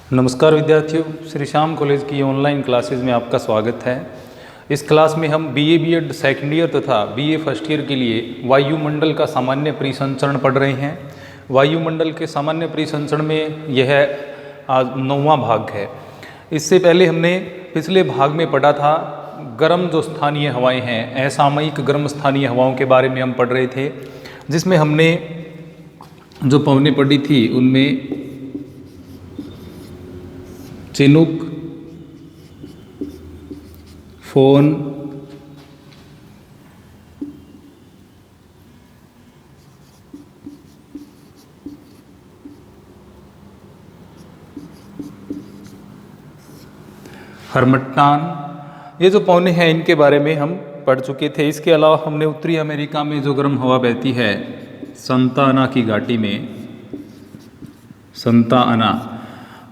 नमस्कार विद्यार्थियों, श्री श्याम कॉलेज की ऑनलाइन क्लासेज में आपका स्वागत है। इस क्लास में हम बीए बीएड सेकेंड ईयर तथा बीए फर्स्ट ईयर के लिए वायुमंडल का सामान्य परिसंचरण पढ़ रहे हैं। वायुमंडल के सामान्य परिसंचरण में यह आज 9वां भाग है। इससे पहले हमने पिछले भाग में पढ़ा था गर्म जो स्थानीय हवाएं हैं, असामयिक गर्म स्थानीय हवाओं के बारे में हम पढ़ रहे थे, जिसमें हमने जो पवनें पढ़ी थी उनमें चिनूक, फोन, हरमट्टान, ये जो पौने हैं इनके बारे में हम पढ़ चुके थे। इसके अलावा हमने उत्तरी अमेरिका में जो गर्म हवा बहती है संता अना की घाटी में, संता अना,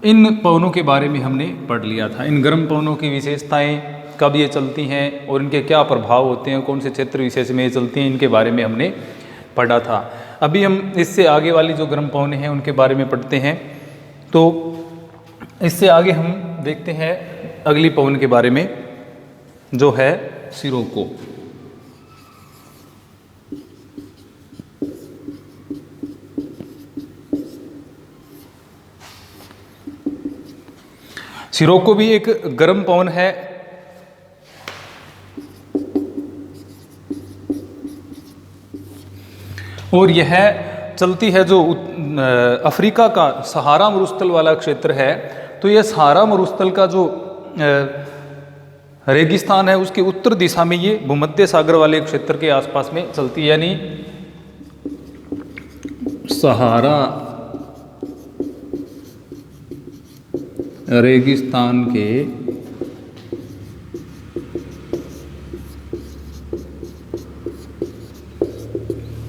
इन पवनों के बारे में हमने पढ़ लिया था। इन गर्म पवनों की विशेषताएं, कब ये चलती हैं और इनके क्या प्रभाव होते हैं, कौन से क्षेत्र विशेष में ये चलती हैं, इनके बारे में हमने पढ़ा था। अभी हम इससे आगे वाली जो गर्म पवनें हैं उनके बारे में पढ़ते हैं। तो इससे आगे हम देखते हैं अगली पवन के बारे में, जो है सिरोको। सिरोको भी एक गर्म पवन है। और यह चलती है जो अफ्रीका का सहारा मरुस्थल वाला क्षेत्र है। तो यह सहारा मरुस्थल का जो रेगिस्तान है उसके उत्तर दिशा में ये भूमध्य सागर वाले क्षेत्र के आसपास में चलती है, यानी सहारा रेगिस्तान के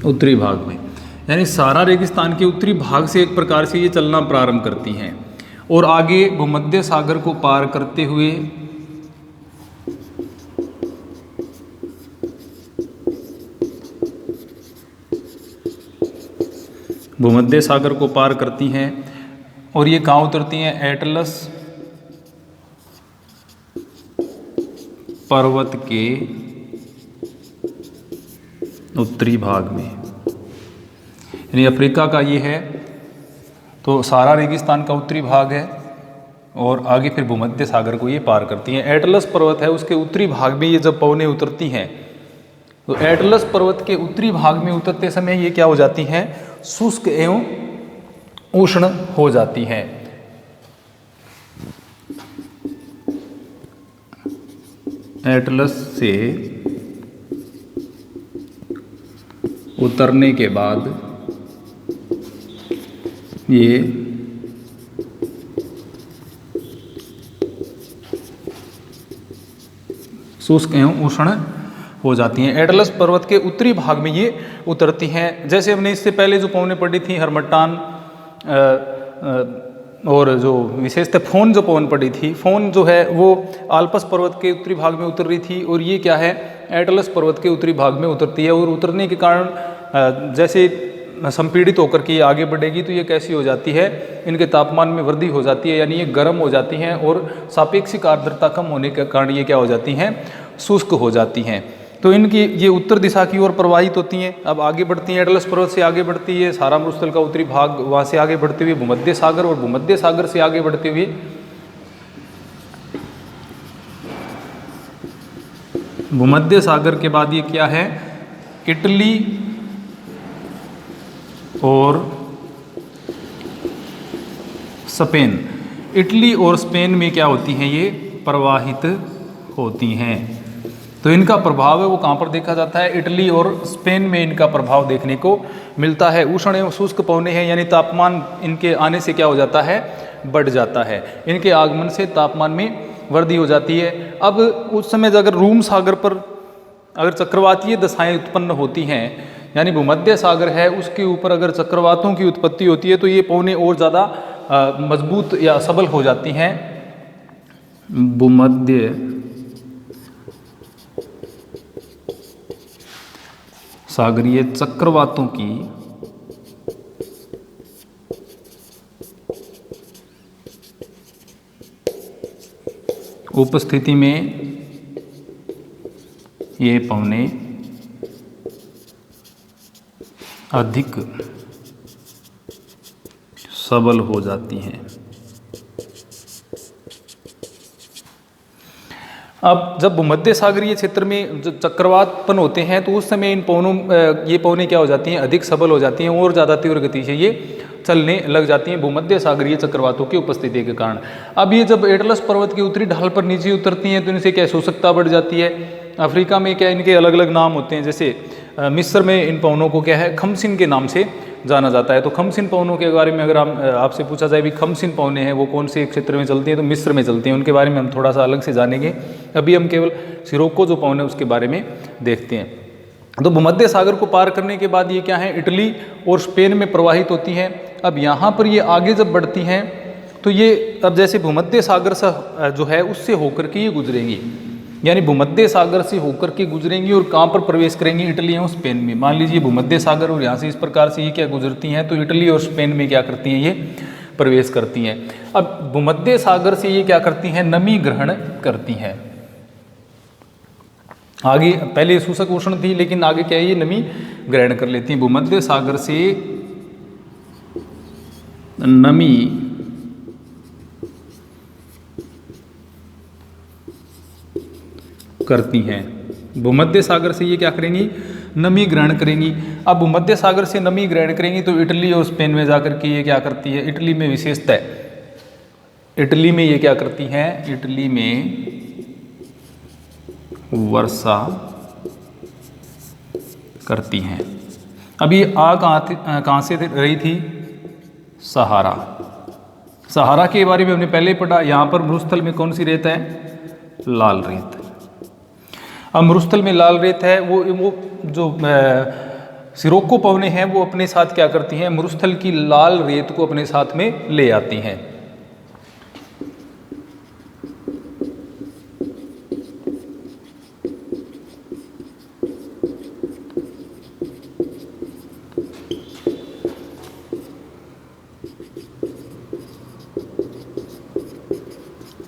उत्तरी भाग में, यानी सहारा रेगिस्तान के उत्तरी भाग से एक प्रकार से ये चलना प्रारंभ करती हैं और आगे भूमध्य सागर को पार करते हुए भूमध्य सागर को पार करती हैं और ये कहाँ उतरती हैं? एटलस पर्वत के उत्तरी भाग में, यानी अफ्रीका का ये है तो सहारा रेगिस्तान का उत्तरी भाग है और आगे फिर भूमध्य सागर को ये पार करती हैं। एटलस पर्वत है, उसके उत्तरी भाग में ये जब पवनें उतरती हैं तो एटलस पर्वत के उत्तरी भाग में उतरते समय ये क्या हो जाती हैं? शुष्क एवं उष्ण हो जाती हैं। एटलस से उतरने के बाद ये शुष्क एवं उष्ण हो जाती हैं। एटलस पर्वत के उत्तरी भाग में ये उतरती हैं। जैसे हमने इससे पहले जो पवनें पढ़ी थी हरमट्टान और जो विशेषतः फोन जो पवन पड़ी थी, फोन जो है वो आल्पस पर्वत के उत्तरी भाग में उतर रही थी और ये क्या है? एटलस पर्वत के उत्तरी भाग में उतरती है। और उतरने के कारण जैसे संपीड़ित होकर के ये आगे बढ़ेगी तो ये कैसी हो जाती है? इनके तापमान में वृद्धि हो जाती है, यानी ये गर्म हो जाती हैं और सापेक्षिक आर्द्रता कम होने के कारण ये क्या हो जाती हैं? शुष्क हो जाती हैं। तो इनकी ये उत्तर दिशा की ओर प्रवाहित होती हैं। अब आगे बढ़ती हैं, एटलस पर्वत से आगे बढ़ती है सहारा मरुस्थल का उत्तरी भाग, वहाँ से आगे बढ़ते हुए भूमध्य सागर और भूमध्य सागर से आगे बढ़ते हुए भूमध्य सागर के बाद ये क्या है? इटली और स्पेन। इटली और स्पेन में क्या होती हैं? ये प्रवाहित होती हैं। तो इनका प्रभाव है वो कहाँ पर देखा जाता है? इटली और स्पेन में इनका प्रभाव देखने को मिलता है। उष्ण एवं शुष्क पवनें हैं, यानी तापमान इनके आने से क्या हो जाता है? बढ़ जाता है। इनके आगमन से तापमान में वृद्धि हो जाती है। अब उस समय अगर रूम सागर पर अगर चक्रवातीय दशाएं उत्पन्न होती हैं, यानी भूमध्य सागर है उसके ऊपर अगर चक्रवातों की उत्पत्ति होती है तो ये पवनें और ज़्यादा मजबूत या सबल हो जाती हैं। भूमध्य सागरीय चक्रवातों की उपस्थिति में ये पवने अधिक सबल हो जाती हैं। अब जब भूमध्य सागरीय क्षेत्र में जो चक्रवातपन होते हैं तो उस समय इन पवनों ये पवनें क्या हो जाती हैं, अधिक सबल हो जाती हैं और ज़्यादा तीव्र गति से ये चलने लग जाती हैं भूमध्य सागरीय चक्रवातों की उपस्थिति के कारण। अब ये जब एटलस पर्वत की उत्तरी ढाल पर नीचे उतरती हैं तो इनसे क्या शोषकता बढ़ जाती है। अफ्रीका में क्या इनके अलग अलग नाम होते हैं, जैसे मिस्र में इन पवनों को क्या है, खमसिन के नाम से जाना जाता है। तो खमसिन पवनों के बारे में अगर आपसे पूछा जाए भी खमसिन पवनें हैं वो कौन से क्षेत्र में चलती हैं, तो मिस्र में चलती हैं। उनके बारे में हम थोड़ा सा अलग से जानेंगे। अभी हम केवल सिरोको जो पवन है उसके बारे में देखते हैं। तो भूमध्य सागर को पार करने के बाद ये क्या है, इटली और स्पेन में प्रवाहित होती हैं। अब यहाँ पर ये आगे जब बढ़ती हैं तो ये अब जैसे भूमध्य सागर से जो है उससे होकर के ये गुजरेंगी, यानी भूमध्य सागर से होकर के गुजरेंगी और कहाँ पर प्रवेश करेंगी, इटली और स्पेन में। मान लीजिए भूमध्य सागर और यहाँ से इस प्रकार से ये क्या गुजरती हैं तो इटली और स्पेन में क्या करती हैं, ये प्रवेश करती हैं। अब भूमध्य सागर से ये क्या करती हैं, नमी ग्रहण करती हैं। आगे पहले शुष्क उष्ण थी लेकिन आगे क्या है, ये नमी ग्रहण कर लेती हैं। भूमध्य सागर से नमी करती हैं। भूमध्य सागर से ये क्या करेंगी, नमी ग्रहण करेंगी। अब भूमध्य सागर से नमी ग्रहण करेंगी तो इटली और स्पेन में जाकर के ये क्या करती है, इटली में विशेषता है, इटली में ये क्या करती हैं, इटली में वर्षा करती हैं। अभी कहाँ से रही थी, सहारा। सहारा के बारे में हमने पहले पढ़ा। यहाँ पर मरुस्थल में कौन सी रेत है, लाल रेत। अब मरुस्थल में लाल रेत है, वो जो सिरोको पवनें हैं वो अपने साथ क्या करती हैं, मरुस्थल की लाल रेत को अपने साथ में ले आती हैं।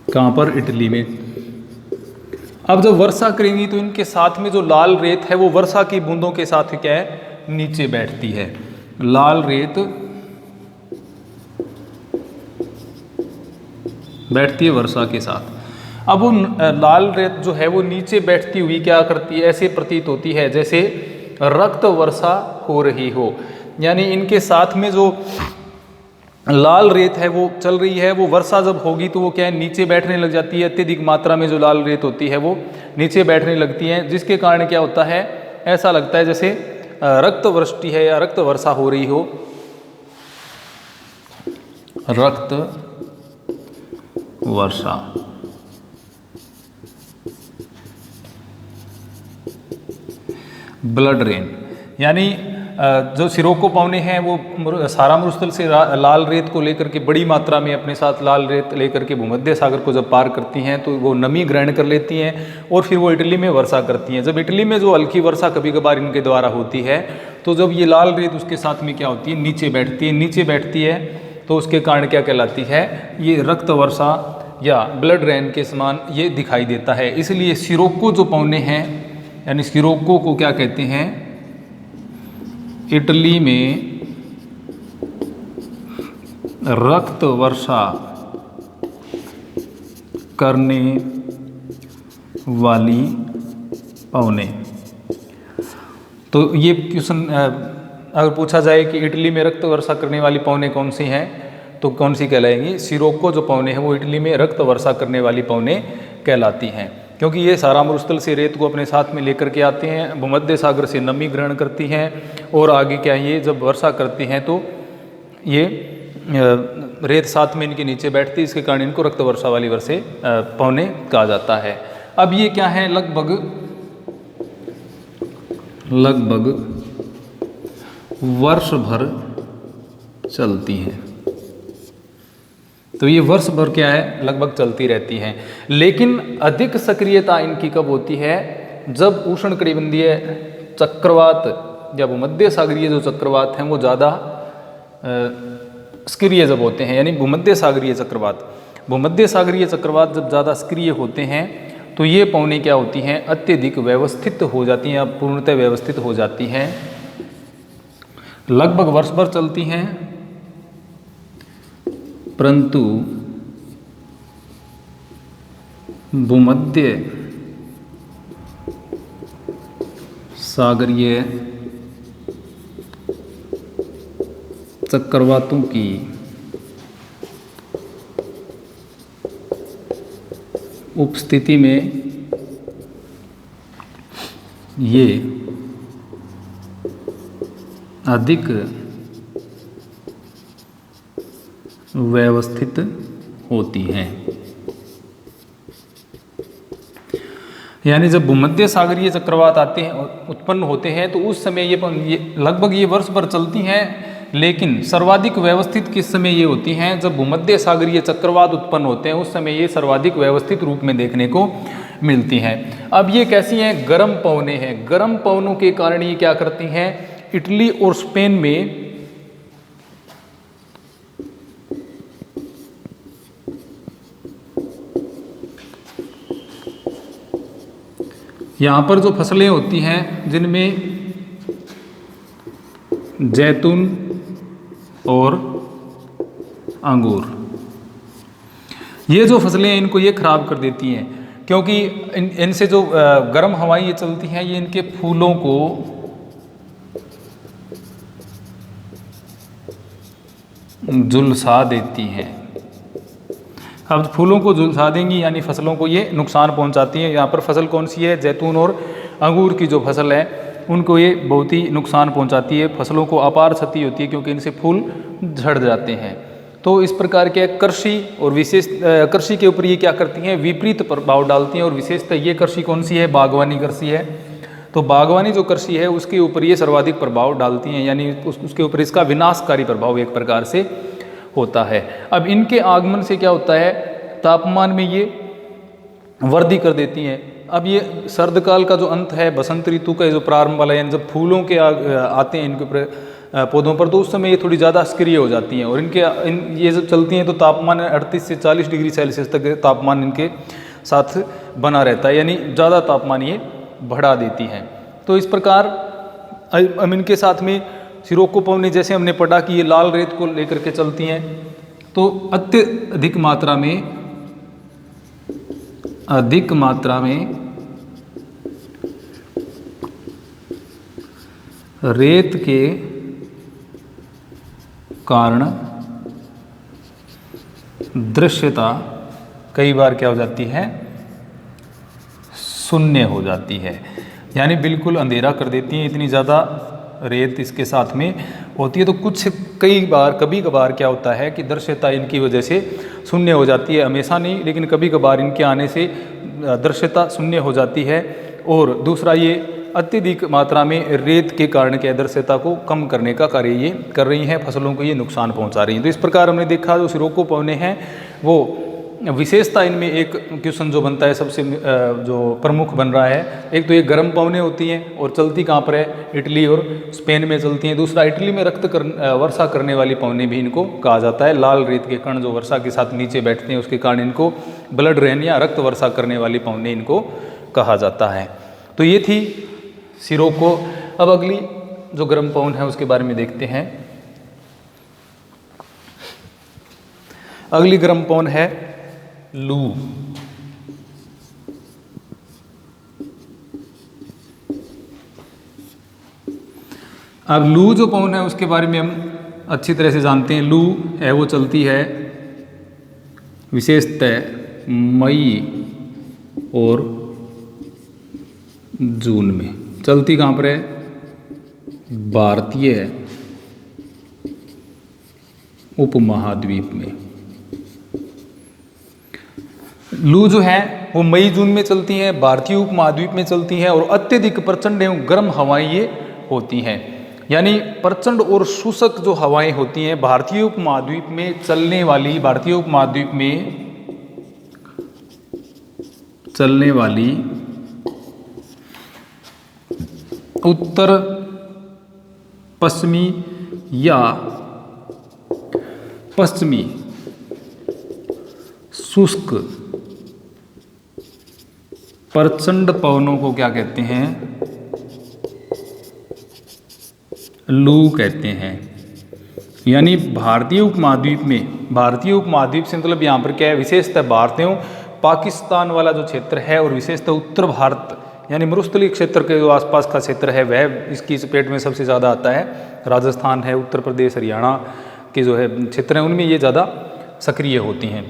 कहाँ पर, इटली में। अब जब वर्षा करेंगी तो इनके साथ में जो लाल रेत है वो वर्षा की बूंदों के साथ क्या है, नीचे बैठती है। लाल रेत बैठती है वर्षा के साथ। अब वो लाल रेत जो है वो नीचे बैठती हुई क्या करती है, ऐसे प्रतीत होती है जैसे रक्त वर्षा हो रही हो। यानी इनके साथ में जो लाल रेत है वो चल रही है, वो वर्षा जब होगी तो वो क्या है, नीचे बैठने लग जाती है। अत्यधिक मात्रा में जो लाल रेत होती है वो नीचे बैठने लगती है, जिसके कारण क्या होता है, ऐसा लगता है जैसे रक्त वृष्टि है या रक्त वर्षा हो रही हो। रक्त वर्षा। ब्लड रेन, यानी जो सिरोको पवनें हैं वो सारा मरुस्थल से लाल रेत को लेकर के बड़ी मात्रा में अपने साथ लाल रेत लेकर के भूमध्य सागर को जब पार करती हैं तो वो नमी ग्रहण कर लेती हैं और फिर वो इटली में वर्षा करती हैं। जब इटली में जो हल्की वर्षा कभी कभार इनके द्वारा होती है तो जब ये लाल रेत उसके साथ में क्या होती है, नीचे बैठती है। नीचे बैठती है तो उसके कारण क्या कहलाती है, ये रक्त वर्षा या ब्लड रेन के समान ये दिखाई देता है। इसलिए सिरोको जो पवनें हैं, यानी सिरोको को क्या कहते हैं, इटली में रक्त वर्षा करने वाली पवनें। तो ये क्वेश्चन अगर पूछा जाए कि इटली में रक्त वर्षा करने वाली पवनें कौन सी हैं तो कौन सी कहलाएंगी, सिरोको जो पवनें हैं वो इटली में रक्त वर्षा करने वाली पवनें कहलाती हैं, क्योंकि ये सारा मरुस्थल से रेत को अपने साथ में लेकर के आते हैं, भूमध्य सागर से नमी ग्रहण करती हैं और आगे क्या ये जब वर्षा करती हैं तो ये रेत साथ में इनके नीचे बैठती है, इसके कारण इनको रक्त वर्षा वाली वर्षे पवनें कहा जाता है। अब ये क्या है, लगभग वर्ष भर चलती हैं। तो ये वर्ष भर क्या है, लगभग चलती रहती हैं। लेकिन अधिक सक्रियता इनकी कब होती है, जब उष्णकटिबंधीय चक्रवात या भूमध्य सागरीय जो चक्रवात हैं वो ज़्यादा सक्रिय जब होते हैं, यानी भूमध्य सागरीय चक्रवात भूमध्य सागरीय चक्रवात जब ज़्यादा सक्रिय होते हैं तो ये पवनें क्या होती हैं, अत्यधिक व्यवस्थित हो जाती हैं या पूर्णतः व्यवस्थित हो जाती हैं, लगभग वर्ष भर चलती हैं, परंतु भूमध्य सागरीय चक्रवातों की उपस्थिति में ये अधिक व्यवस्थित होती हैं। यानी जब भूमध्य सागरीय चक्रवात आते हैं, उत्पन्न होते हैं, तो उस समय ये लगभग ये वर्ष भर चलती हैं, लेकिन सर्वाधिक व्यवस्थित किस समय ये होती हैं, जब भूमध्य सागरीय चक्रवात उत्पन्न होते हैं, उस समय ये सर्वाधिक व्यवस्थित रूप में देखने को मिलती हैं। अब ये कैसी हैं, गर्म पवनें हैं। गर्म पवनों के कारण ये क्या करती हैं, इटली और स्पेन में यहाँ पर जो फसलें होती हैं, जिनमें जैतून और अंगूर, ये जो फसलें हैं इनको ये खराब कर देती हैं, क्योंकि इनसे जो गर्म हवाएं ये चलती हैं, ये इनके फूलों को झुलसा देती हैं। अब फूलों को झुलसा देंगी यानी फसलों को ये नुकसान पहुंचाती हैं। यहाँ पर फसल कौन सी है, जैतून और अंगूर की जो फसल है उनको ये बहुत ही नुकसान पहुंचाती है, फसलों को अपार क्षति होती है, क्योंकि इनसे फूल झड़ जाते हैं। तो इस प्रकार के कृषि और विशेष कृषि के ऊपर ये क्या करती हैं, विपरीत प्रभाव डालती हैं। और विशेषतः ये कृषि कौन सी है, बागवानी कृषि है। तो बागवानी जो कृषि है उसके ऊपर ये सर्वाधिक प्रभाव डालती हैं, यानी उसके ऊपर इसका विनाशकारी प्रभाव एक प्रकार से होता है। अब इनके आगमन से क्या होता है, तापमान में ये वृद्धि कर देती हैं। अब ये सर्द काल का जो अंत है, बसंत ऋतु का जो प्रारंभ वाला, यानी जब फूलों के आते हैं इनके पौधों पर, तो उस समय ये थोड़ी ज़्यादा सक्रिय हो जाती हैं। और ये जब चलती हैं तो तापमान 38 से 40 डिग्री सेल्सियस तक तापमान इनके साथ बना रहता है, यानी ज़्यादा तापमान ये बढ़ा देती हैं। तो इस प्रकार अब इनके साथ में सिरोको पवनें, जैसे हमने पढ़ा कि ये लाल रेत को लेकर के चलती हैं, तो अत्यधिक मात्रा में रेत के कारण दृश्यता कई बार क्या हो जाती है, शून्य हो जाती है, यानी बिल्कुल अंधेरा कर देती हैं। इतनी ज़्यादा रेत इसके साथ में होती है। तो कभी कभार क्या होता है कि दृश्यता इनकी वजह से शून्य हो जाती है, हमेशा नहीं, लेकिन कभी कभार इनके आने से दृश्यता शून्य हो जाती है। और दूसरा, ये अत्यधिक मात्रा में रेत के कारण क्या दृश्यता को कम करने का कार्य ये कर रही हैं, फसलों को ये नुकसान पहुंचा रही हैं। तो इस प्रकार हमने देखा जो सिरोको पवनें हैं वो विशेषता, इनमें एक क्वेश्चन जो बनता है सबसे जो प्रमुख बन रहा है, एक तो ये गर्म पवनें होती हैं और चलती कहाँ पर है, इटली और स्पेन में चलती हैं। दूसरा, इटली में वर्षा करने वाली पवनें भी इनको कहा जाता है। लाल रेत के कण जो वर्षा के साथ नीचे बैठते हैं उसके कारण इनको ब्लड रेन या रक्त वर्षा करने वाली पवनें इनको कहा जाता है। तो ये थी सिरोको। अब अगली जो गर्म पवन है उसके बारे में देखते हैं। अगली गर्म पवन है लू। अब लू जो पवन है उसके बारे में हम अच्छी तरह से जानते हैं। लू है वो चलती है विशेषतः मई और जून में। चलती कहाँ पर है, भारतीय उपमहाद्वीप में। लू जो है वो मई जून में चलती हैं, भारतीय उपमहाद्वीप में चलती हैं और अत्यधिक प्रचंड एवं गर्म हवाएं ये होती हैं। यानी प्रचंड और शुष्क जो हवाएं होती हैं भारतीय उपमहाद्वीप में चलने वाली, भारतीय उपमहाद्वीप में चलने वाली उत्तर पश्चिमी या पश्चिमी शुष्क प्रचंड पवनों को क्या कहते हैं? लू कहते हैं। यानी भारतीय उपमहाद्वीप से मतलब यहाँ पर क्या है, विशेषतः भारतीयों पाकिस्तान वाला जो क्षेत्र है और विशेषतः उत्तर भारत यानी मरुस्थलीय क्षेत्र के जो आसपास का क्षेत्र है वह इसकी चपेट में सबसे ज़्यादा आता है। राजस्थान है, उत्तर प्रदेश, हरियाणा के जो है क्षेत्र हैं उनमें ये ज़्यादा सक्रिय होती हैं।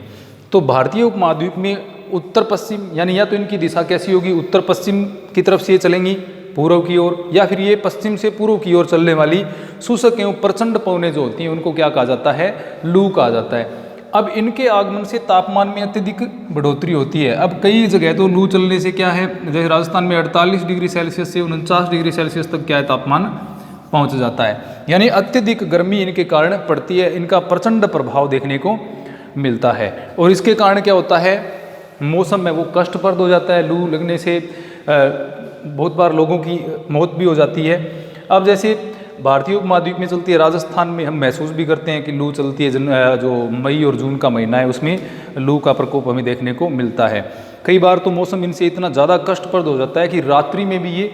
तो भारतीय उपमहाद्वीप में उत्तर पश्चिम यानी या तो इनकी दिशा कैसी होगी, उत्तर पश्चिम की तरफ से ये चलेंगी पूर्व की ओर, या फिर ये पश्चिम से पूर्व की ओर चलने वाली शुष्क एवं प्रचंड पवनें जो होती हैं उनको क्या कहा जाता है? लू कहा जाता है। अब इनके आगमन से तापमान में अत्यधिक बढ़ोतरी होती है। अब कई जगह तो लू चलने से क्या है, जैसे राजस्थान में 48 डिग्री सेल्सियस से 49 डिग्री सेल्सियस तक क्या है तापमान पहुंच जाता है। यानी अत्यधिक गर्मी इनके कारण पड़ती है, इनका प्रचंड प्रभाव देखने को मिलता है। और इसके कारण क्या होता है, मौसम में वो कष्टप्रद हो जाता है। लू लगने से बहुत बार लोगों की मौत भी हो जाती है। अब जैसे भारतीय उपमहाद्वीप में चलती है, राजस्थान में हम महसूस भी करते हैं कि लू चलती है। जो मई और जून का महीना है उसमें लू का प्रकोप हमें देखने को मिलता है। कई बार तो मौसम इनसे इतना ज़्यादा कष्टप्रद हो जाता है कि रात्रि में भी ये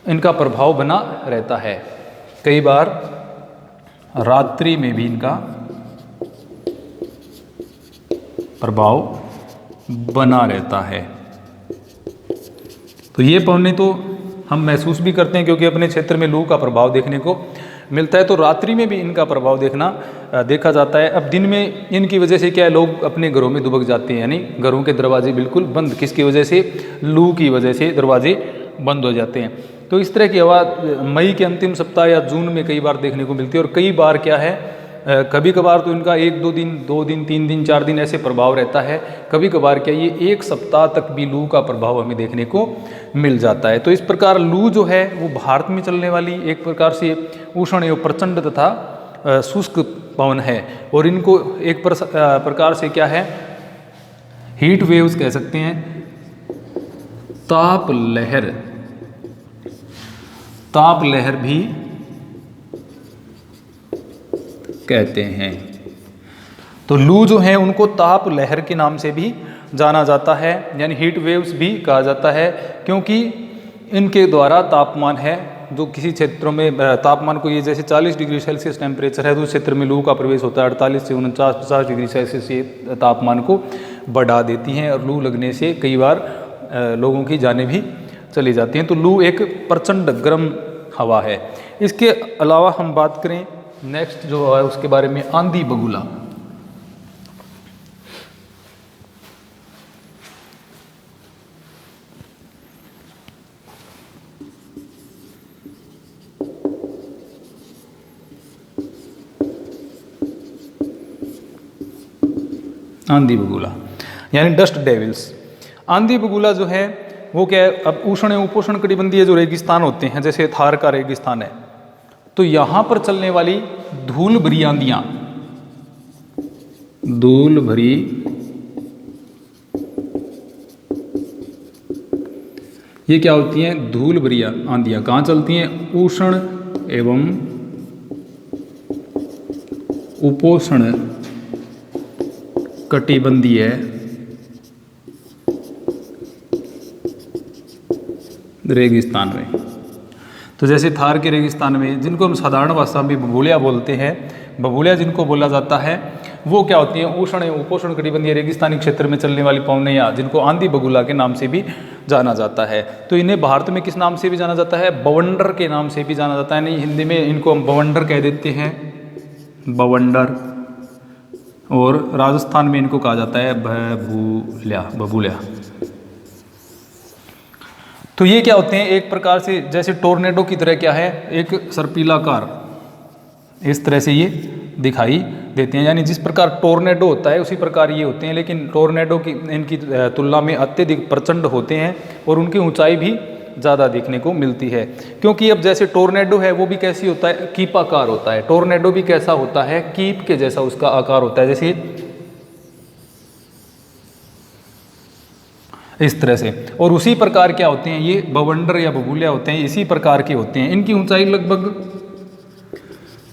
इनका प्रभाव बना रहता है। कई बार रात्रि में भी इनका प्रभाव बना रहता है। तो ये पवनें तो हम महसूस भी करते हैं क्योंकि अपने क्षेत्र में लू का प्रभाव देखने को मिलता है। तो रात्रि में भी इनका प्रभाव देखा जाता है। अब दिन में इनकी वजह से क्या है, लोग अपने घरों में दुबक जाते हैं, यानी घरों के दरवाजे बिल्कुल बंद, किसकी वजह से? लू की वजह से दरवाजे बंद हो जाते हैं। तो इस तरह की हवा मई के अंतिम सप्ताह या जून में कई बार देखने को मिलती है। और कई बार क्या है, कभी कभार तो इनका 1-2 दिन, 2 दिन, 3 दिन, 4 दिन ऐसे प्रभाव रहता है। कभी कभार क्या ये 1 सप्ताह तक भी लू का प्रभाव हमें देखने को मिल जाता है। तो इस प्रकार लू जो है वो भारत में चलने वाली एक प्रकार से उष्ण एवं प्रचंड तथा शुष्क पवन है। और इनको एक प्रकार से क्या है, हीट वेव्स कह सकते हैं, ताप लहर भी कहते हैं। तो लू जो है उनको ताप लहर के नाम से भी जाना जाता है, यानी हीट वेव्स भी कहा जाता है, क्योंकि इनके द्वारा तापमान है जो किसी क्षेत्रों में तापमान को, ये जैसे 40 डिग्री सेल्सियस टेम्परेचर है तो उस क्षेत्र में लू का प्रवेश होता है। 48 से 49-50 डिग्री सेल्सियस ये तापमान को बढ़ा देती हैं और लू लगने से कई बार लोगों की जानें भी चली जाती हैं। तो लू एक प्रचंड गर्म हवा है। इसके अलावा हम बात करें नेक्स्ट जो है उसके बारे में, आंधी बगुला। आंधी बगुला यानी डस्ट डेविल्स। आंधी बगुला जो है वो क्या है, अब उष्ण एवं उपोष्ण कटिबंधीय जो रेगिस्तान होते हैं, जैसे थार का रेगिस्तान है, तो यहाँ पर चलने वाली धूल भरी आंधियाँ, धूल भरी ये क्या होती हैं? धूल भरी आंधियाँ कहाँ चलती हैं? उष्ण एवं उपोष्ण कटिबंधीय रेगिस्तान में। तो जैसे थार के रेगिस्तान में, जिनको हम साधारण भाषा में बबूलिया बोलते हैं, बबूलिया जिनको बोला जाता है, वो क्या होती हैं? उष्ण एवं उपोष्ण कटिबंधीय रेगिस्तानी क्षेत्र में चलने वाली पवनियाँ, जिनको आंधी बगुला के नाम से भी जाना जाता है। तो इन्हें भारत में किस नाम से भी जाना जाता है? बवंडर के नाम से भी जाना जाता है। नहीं, हिंदी में इनको हम बवंडर कह देते हैं, बवंडर। और राजस्थान में इनको कहा जाता है बबूलिया। तो ये क्या होते हैं? एक प्रकार से जैसे टोर्नेडो की तरह क्या है, एक सर्पिलाकार इस तरह से ये दिखाई देते हैं। यानी जिस प्रकार टोर्नेडो होता है उसी प्रकार ये होते हैं, लेकिन टोर्नेडो की इनकी तुलना में अत्यधिक प्रचंड होते हैं और उनकी ऊंचाई भी ज़्यादा देखने को मिलती है। क्योंकि अब जैसे टोर्नेडो है वो भी कैसी होता है? कीपाकार होता है। टोर्नेडो भी कैसा होता है? कीप के जैसा उसका आकार होता है, जैसे इस तरह से। और उसी प्रकार क्या होते हैं? ये बवंडर या बबूलिया होते हैं, इसी प्रकार के होते हैं। इनकी ऊंचाई लगभग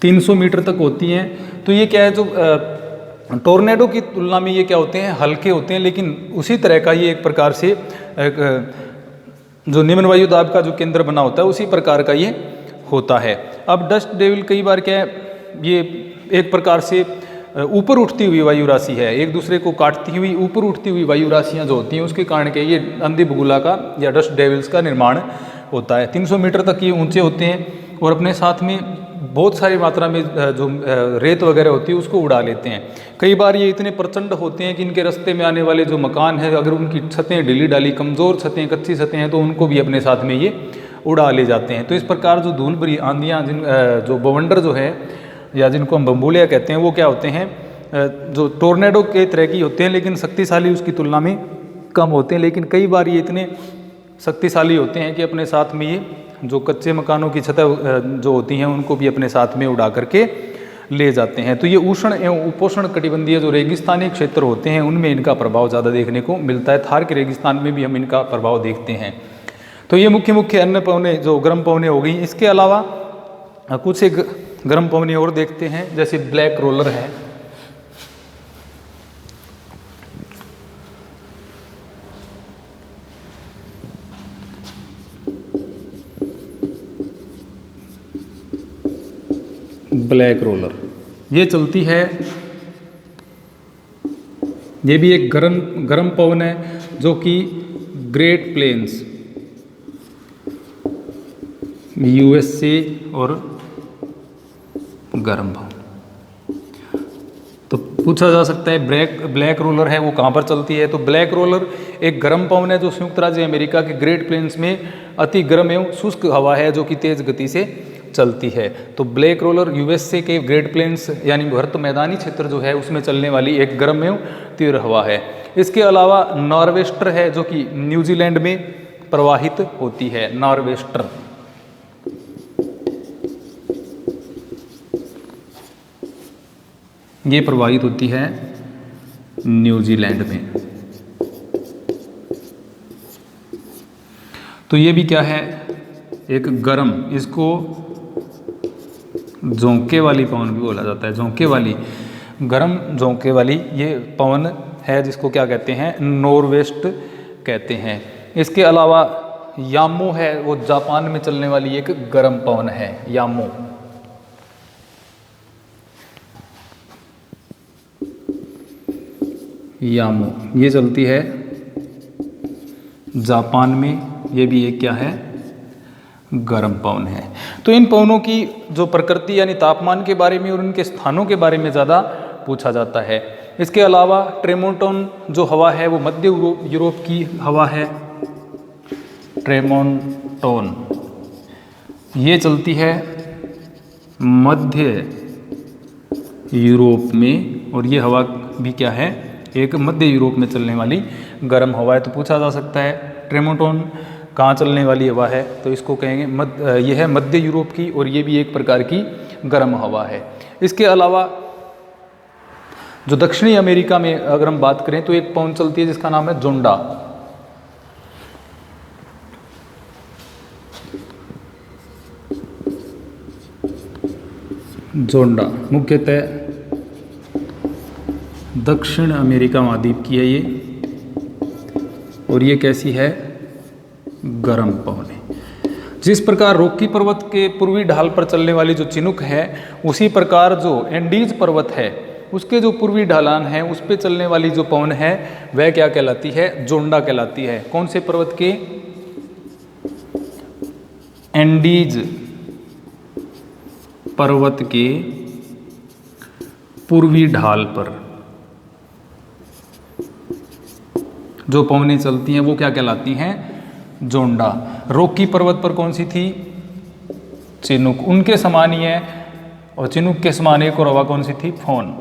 300 मीटर तक होती है। तो ये क्या है, जो टोर्नेडो की तुलना में ये क्या होते हैं, हल्के होते हैं, लेकिन उसी तरह का ये एक प्रकार से जो निम्न वायु दाब का जो केंद्र बना होता है उसी प्रकार का ये होता है। अब डस्ट डेविल कई बार क्या है, ये एक प्रकार से ऊपर उठती हुई वायु राशि है, एक दूसरे को काटती हुई ऊपर उठती हुई वायु राशियाँ जो होती हैं उसके कारण के ये अंधी बगुला का या डस्ट डेविल्स का निर्माण होता है। 300 मीटर तक ये ऊंचे होते हैं और अपने साथ में बहुत सारी मात्रा में जो रेत वगैरह होती है उसको उड़ा लेते हैं। कई बार ये इतने प्रचंड होते हैं कि इनके रास्ते में आने वाले जो मकान हैं, अगर उनकी छतें ढीली डाली, कमज़ोर छतें, कच्ची छतें हैं, तो उनको भी अपने साथ में ये उड़ा ले जाते हैं। तो इस प्रकार जो धूल भरी आंधियाँ, जो बवंडर जो है या जिनको हम बम्बूलिया कहते हैं, वो क्या होते हैं, जो टोर्नेडो के तरह की होते हैं, लेकिन शक्तिशाली उसकी तुलना में कम होते हैं। लेकिन कई बार ये इतने शक्तिशाली होते हैं कि अपने साथ में ये जो कच्चे मकानों की छतें जो होती हैं उनको भी अपने साथ में उड़ा करके ले जाते हैं। तो ये उष्ण एवं उपोष्ण कटिबंधीय जो रेगिस्तानी क्षेत्र होते हैं उनमें इनका प्रभाव ज़्यादा देखने को मिलता है। थार के रेगिस्तान में भी हम इनका प्रभाव देखते हैं। तो ये मुख्य मुख्य अन्य पवने जो गर्म पवने हो गई। इसके अलावा कुछ एक गर्म पवने और देखते हैं, जैसे ब्लैक रोलर है। ब्लैक रोलर ये चलती है, ये भी एक गर्म पवन है जो कि ग्रेट प्लेन्स यूएसए और गर्म पवन। तो पूछा जा सकता है ब्लैक रोलर है वो कहाँ पर चलती है। तो ब्लैक रोलर एक गर्म पवन है जो संयुक्त राज्य अमेरिका के ग्रेट प्लेन्स में अति गर्म एवं शुष्क हवा है जो कि तेज गति से चलती है। तो ब्लैक रोलर यूएसए के ग्रेट प्लेन्स यानी भरत मैदानी क्षेत्र जो है उसमें चलने वाली एक गर्म एवं तीव्र हवा है। इसके अलावा नॉर्वेस्टर है जो कि न्यूजीलैंड में प्रवाहित होती है। नॉर्वेस्टर ये प्रवाहित होती है न्यूजीलैंड में। तो ये भी क्या है, एक गर्म, इसको झोंके वाली पवन भी बोला जाता है। झोंके वाली, गर्म झोंके वाली ये पवन है जिसको क्या कहते हैं, नॉर्वेस्ट कहते हैं। इसके अलावा यामो है वो जापान में चलने वाली एक गर्म पवन है। यामो ये चलती है जापान में। ये भी एक क्या है, गर्म पवन है। तो इन पवनों की जो प्रकृति यानी तापमान के बारे में और उनके स्थानों के बारे में ज़्यादा पूछा जाता है। इसके अलावा ट्रेमोंटोन जो हवा है वो मध्य यूरोप की हवा है। ट्रेमोंटोन ये चलती है मध्य यूरोप में और ये हवा भी क्या है, एक मध्य यूरोप में चलने वाली गर्म हवा है। तो पूछा जा सकता है ट्रेमोंटोन कहाँ चलने वाली हवा है, तो इसको कहेंगे यह है मध्य यूरोप की और ये भी एक प्रकार की गर्म हवा है। इसके अलावा जो दक्षिणी अमेरिका में अगर हम बात करें तो एक पवन चलती है जिसका नाम है जोंडा। जोंडा मुख्यतः दक्षिण अमेरिका महाद्वीप की है ये, और ये कैसी है, गर्म पवन है। जिस प्रकार रॉकी पर्वत के पूर्वी ढाल पर चलने वाली जो चिनुक है, उसी प्रकार जो एंडीज पर्वत है उसके जो पूर्वी ढलान है उस पे चलने वाली जो पवन है वह क्या कहलाती है, जोंडा कहलाती है। कौन से पर्वत के, एंडीज पर्वत के पूर्वी ढाल पर जो पवनें चलती हैं वो क्या कहलाती हैं, जोंडा। रॉकी पर्वत पर कौन सी थी, चिनुक, उनके समान ही है। और चिनुक के समान एक और हवा कौन सी थी, फोन।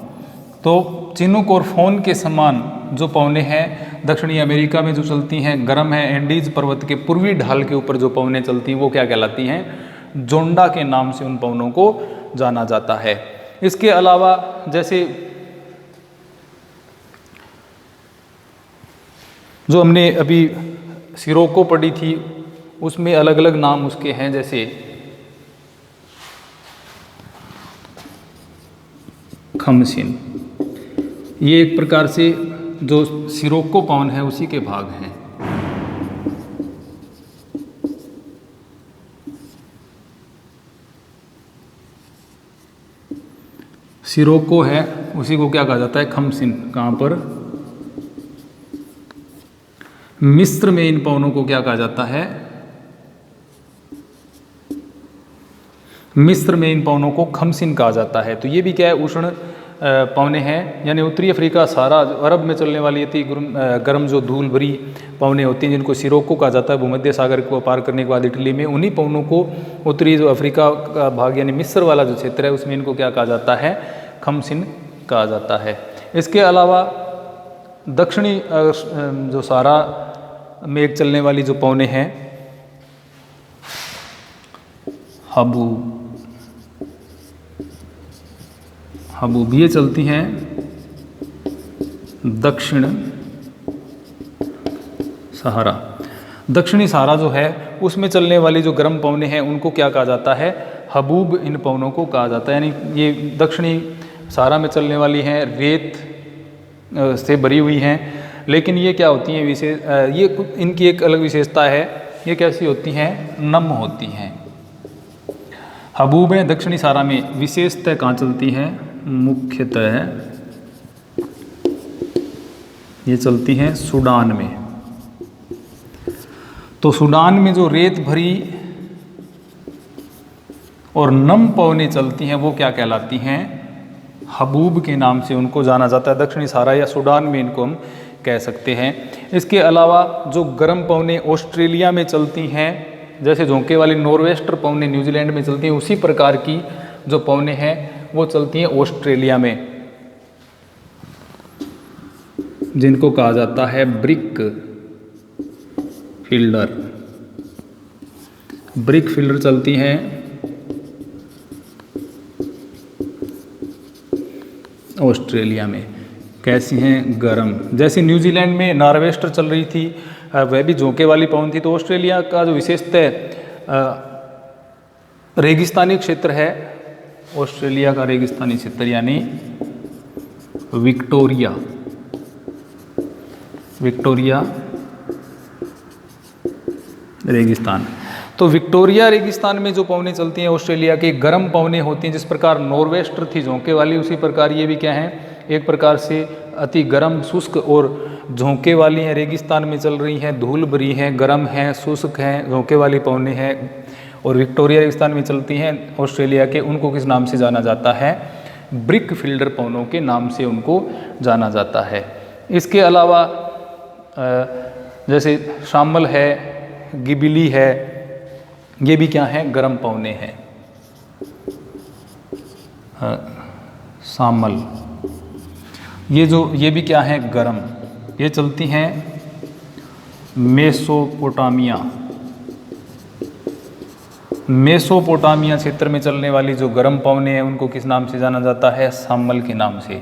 तो चिनुक और फोन के समान जो पवनें हैं दक्षिणी अमेरिका में जो चलती हैं गर्म है, एंडीज पर्वत के पूर्वी ढाल के ऊपर जो पवनें चलती हैं वो क्या कहलाती हैं, जोंडा के नाम से उन पवनों को जाना जाता है। इसके अलावा जैसे जो हमने अभी सिरोको पढ़ी थी उसमें अलग अलग नाम उसके हैं, जैसे खमसिन, ये एक प्रकार से जो सिरोको पवन है उसी के भाग हैं। सिरोको है उसी को क्या कहा जाता है, खमसिन। कहाँ पर, मिस्र में इन पवनों को क्या कहा जाता है, मिस्र में इन पवनों को खमसिन कहा जाता है। तो ये भी क्या है, उष्ण पवने हैं, यानी उत्तरी अफ्रीका सारा अरब में चलने वाली अति गर्म जो धूल भरी पवने होती हैं जिनको सिरोको कहा जाता है, भूमध्य सागर को पार करने के बाद इटली में, उन्हीं पवनों को उत्तरी जो अफ्रीका का भाग यानी मिस्र वाला जो क्षेत्र है उसमें इनको क्या कहा जाता है, खमसिन कहा जाता है। इसके अलावा दक्षिणी जो सारा में एक चलने वाली जो पवने हैं, हबूब, ये चलती हैं दक्षिण सहारा। दक्षिणी सहारा जो है उसमें चलने वाली जो गर्म पवने हैं उनको क्या कहा जाता है, हबूब इन पवनों को कहा जाता है। यानी ये दक्षिणी सहारा में चलने वाली हैं, रेत से भरी हुई हैं, लेकिन ये क्या होती हैं विशेष, ये इनकी एक अलग विशेषता है, ये कैसी होती हैं, नम होती हैं। हबूबें दक्षिणी सहारा में विशेषतः कहाँ चलती हैं, मुख्यतः ये चलती हैं सूडान में। तो सूडान में जो रेत भरी और नम पवनें चलती हैं वो क्या कहलाती हैं, हबूब के नाम से उनको जाना जाता है। दक्षिणी सहारा या सूडान में इनको हम कह सकते हैं। इसके अलावा जो गर्म पवनें ऑस्ट्रेलिया में चलती हैं, जैसे झोंके वाली नॉर्वेस्टर पवनें न्यूजीलैंड में चलती हैं, उसी प्रकार की जो पवनें हैं वो चलती हैं ऑस्ट्रेलिया में, जिनको कहा जाता है ब्रिक फील्डर। ब्रिक फील्डर चलती हैं ऑस्ट्रेलिया में। कैसी हैं, गर्म। जैसे न्यूजीलैंड में नॉर्वेस्टर चल रही थी, वह भी झोंके वाली पवन थी। तो ऑस्ट्रेलिया का जो विशेषतः रेगिस्तानी क्षेत्र है, ऑस्ट्रेलिया का रेगिस्तानी क्षेत्र यानी विक्टोरिया रेगिस्तान। तो विक्टोरिया रेगिस्तान में जो पवनें चलती हैं ऑस्ट्रेलिया की गर्म पवनें होती हैं। जिस प्रकार नॉर्वेस्टर थी झोंके वाली, उसी प्रकार ये भी क्या है, एक प्रकार से अति गर्म शुष्क और झोंके वाली हैं, रेगिस्तान में चल रही हैं, धूल भरी हैं, गर्म हैं, शुष्क हैं, झोंके वाली पवनें हैं और विक्टोरिया रेगिस्तान में चलती हैं ऑस्ट्रेलिया के। उनको किस नाम से जाना जाता है, ब्रिक फील्डर पवनों के नाम से उनको जाना जाता है। इसके अलावा जैसे शामल है, गिबिली है, ये भी क्या है, गर्म पवने हैं। शामल ये भी क्या है, गर्म। ये चलती हैं मेसोपोटामिया क्षेत्र में चलने वाली जो गर्म पवने हैं उनको किस नाम से जाना जाता है, शामल के नाम से,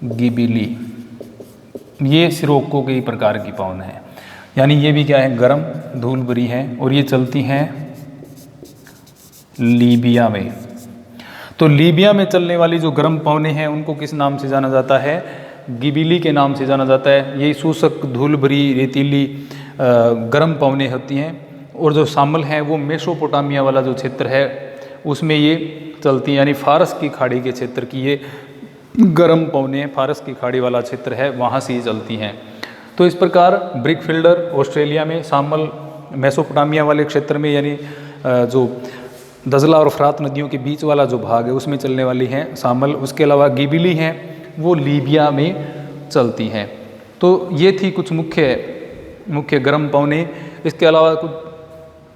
गिबिली। ये सिरोको के प्रकार की पवन है, यानी ये भी क्या है, गर्म, धूल भरी है और ये चलती हैं लीबिया में। तो लीबिया में चलने वाली जो गर्म पवनें हैं उनको किस नाम से जाना जाता है, गिबिली के नाम से जाना जाता है। ये शुष्क, धूल भरी, रेतीली गर्म पवनें होती हैं। और जो शामल हैं वो मेसोपोटामिया वाला जो क्षेत्र है उसमें ये चलती हैं, यानी फारस की खाड़ी के क्षेत्र की ये गर्म पवनें, फारस की खाड़ी वाला क्षेत्र है वहाँ से ये चलती हैं। तो इस प्रकार ब्रिक फील्डर ऑस्ट्रेलिया में, शामल मेसोपोटामिया वाले क्षेत्र में, यानी जो दजला और फरात नदियों के बीच वाला जो भाग है उसमें चलने वाली हैं शामल। उसके अलावा गिबिली हैं वो लीबिया में चलती हैं। तो ये थी कुछ मुख्य गर्म पवनें। इसके अलावा कुछ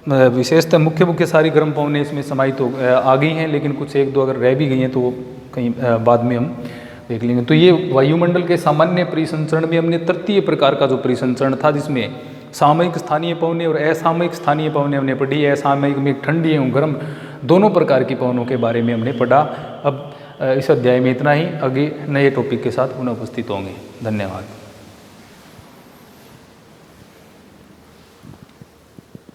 विशेषतः मुख्य सारी गर्म पवनें इसमें समाहित हो आ गई हैं, लेकिन कुछ एक दो अगर रह भी गई हैं तो वो कहीं बाद में हम देख लेंगे। तो ये वायुमंडल के सामान्य परिसंचरण में हमने तृतीय प्रकार का जो परिसंचरण था, जिसमें सामयिक स्थानीय पवनें और असामयिक स्थानीय पवनें हमने पढ़ी। असामयिक में ठंडी एवं गर्म दोनों प्रकार की पवनों के बारे में हमने पढ़ा। अब इस अध्याय में इतना ही, आगे नए टॉपिक के साथ पुनः उपस्थित होंगे। धन्यवाद।